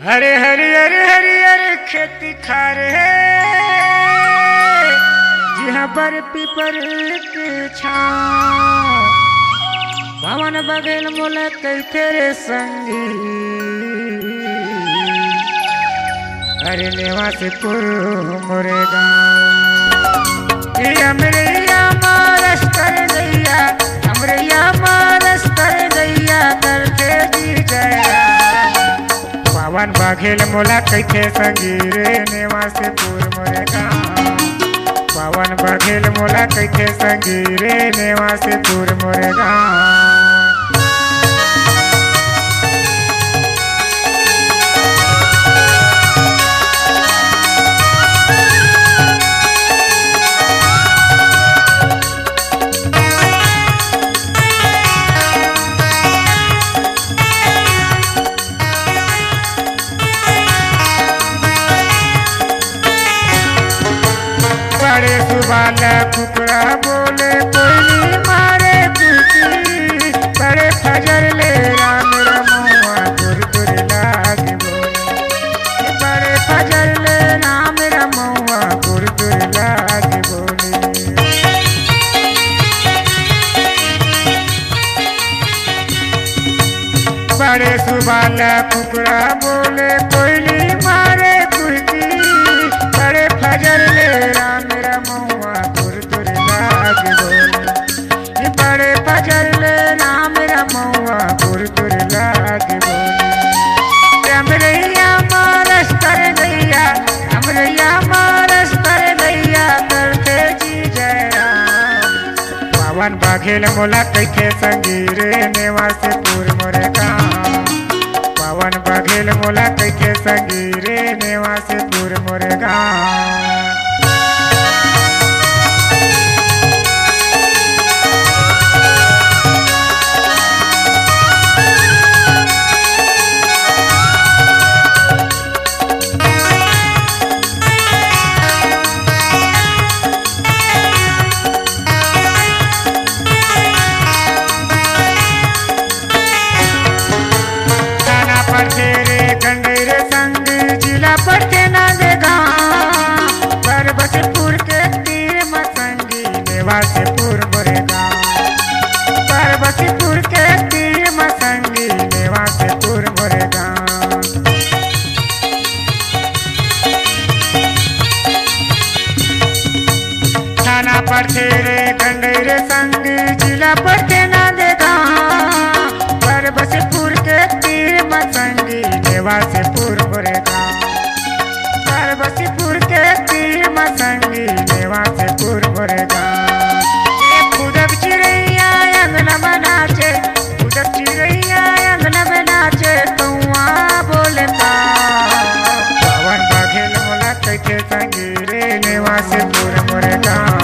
हरे हरे हरे हरे हरे खेती खारे जहाँ पर पीपर के छाँव पवन बगल मोला कई तेरे संगी अरे नेवा से पुरु मोरे गाँव ये अमरिया मारस कर दैया अमरिया मारस कर दैया करते जी जया पवन बघेल मोला कैथे संगी रे नेवा से पुर मोरे गाँव पवन बघेल मोला कैथे संगी रे नेवा से पुर मोरे गाँव बड़े सुबाला कुकड़ा बोले कोयली मारे कुर्सी बड़े फजर ले राम रमुआ गुर गुर लाग बोले बड़े फजर ले राम रमुआ गुर गुर लाग बोले बड़े सुबाला कुकड़ा बोले कोयली मारे कुर्सी बड़े फजर ले राम रमुआ गुर गुर लाग बोले बड़े फजर ले राम रमुआ गुर गुर लाग बोले अमरैया मारस कर दैया अमरैया मारस कर दैया करते जी जया पवन बघेल मोला कैथे संगी रे नेवा से पुर मोरे गाँव पवन बघेल मोला कैथे संगी रे नेवा से पुर मोरे गाँव तेरे गंडेरे संग जिला पड़ते ना देगा परबतपुर के तीर मसंगी नेवा से पुर मोरेगा परबतपुर के तीर मसंगी नेवा से पुर मोरेगा थाना पर तेरे गंडेरे संग जिला पड़ते ना देगा परबतपुर के तीर मसंगी नेवा से पुर मोरे गाँव परबतपुर के तीर मसंगी नेवा से पुर मोरे गाँव उदक चिड़ैया अंगना बनाचे उदक चिड़ैया अंगना बनाचे कौआ बोलता पवन बघेल मोला कैथे संगी रे नेवा से पुर मोरे गाँव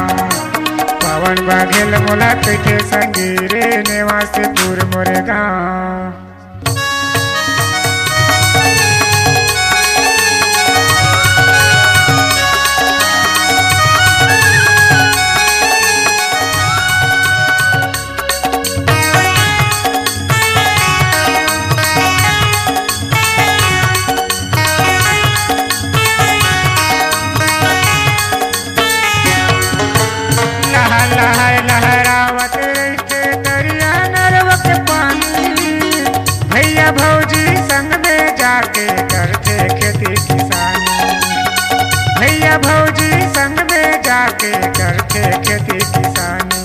पवन बघेल मोला कैथे संगी रे नेवा से पुर मोरे गाँव लहरावत रहते दरिया नरवा के पानी भैया भौजी संग में जाके करते खेती किसानी भैया भौजी संग में जाके करते खेती किसानी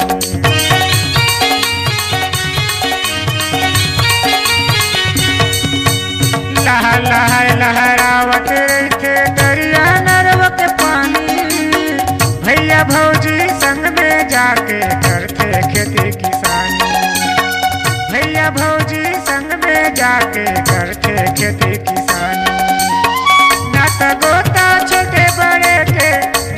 लहरावत रहते दरिया नरवा के पानी भैया भौजी संग में जाके करते खेती किसानी भैया भौजी संग में जाके करते खेती किसानी नाता गोता छोटे बड़े के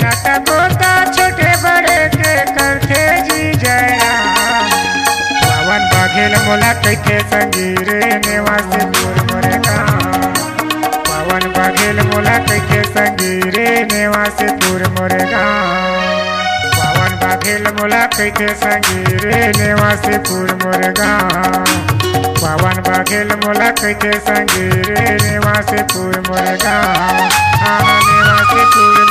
नाता गोता छोटे बड़े के करते जी जया पवन बघेल मोला कैथे संगी रे नेवा से पुर मोरे गाँव पवन बघेल मोला कैथे संगी रे नेवा से पुर मोरे गाँव पवन बघेल मोला कैथे संगी रे नेवा से पुर मोरे गाँव पवन बघेल मोला कैथे संगी रे नेवा नेवा से पूर मुर्गा, नेवा से पूर